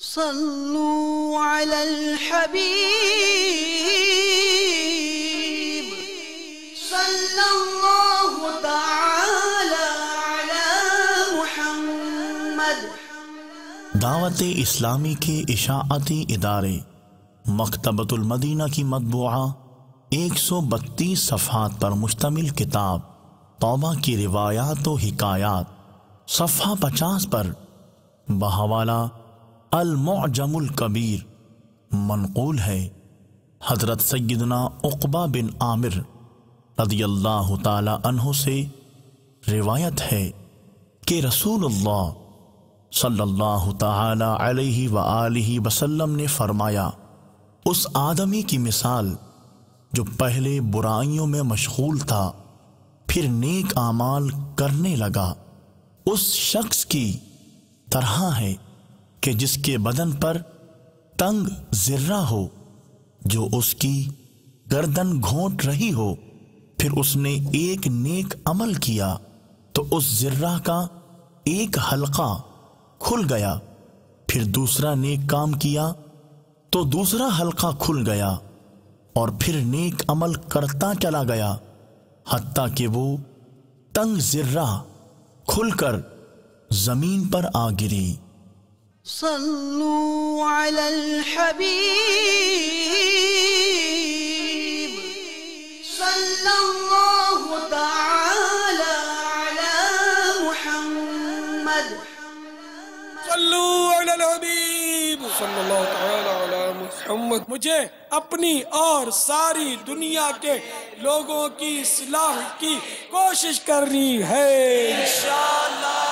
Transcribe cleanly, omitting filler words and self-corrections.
صلوا على الحبيب صلى الله تعالى على محمد۔ دعوت اسلامی کے اشاعتی ادارے مکتبۃ المدینہ کی مطبوعہ 132 صفحات پر مشتمل کتاب توبہ کی روایات و حکایات صفحہ 50 پر بحوالہ المعجم الکبیر منقول ہے۔ حضرت سیدنا عقبہ بن عامر رضی اللہ تعالی عنہ سے روایت ہے کہ رسول اللہ صلی اللہ تعالی علیہ وآلہ وسلم نے فرمایا، اس آدمی کی مثال جو پہلے برائیوں میں مشغول تھا پھر نیک اعمال کرنے لگا، اس شخص کی طرح ہے کہ جس کے بدن پر تنگ ذرہ ہو، جو اس کی گردن گھونٹ رہی ہو، پھر اس نے ایک نیک عمل کیا تو اس ذرہ کا ایک حلقہ کھل گیا، پھر دوسرا نیک کام کیا تو دوسرا حلقہ کھل گیا، اور پھر نیک عمل کرتا چلا گیا حتیٰ کہ وہ تنگ ذرہ کھل کر زمین پر آ گری۔ صلوا على الحبيب صلى الله تعالى على محمد۔ صلوا علی الحبیب صلی اللہ تعالی علی محمد۔ مجھے اپنی اور ساری دنیا کے لوگوں کی اصلاح کی کوشش کرنی ہے انشاءاللہ۔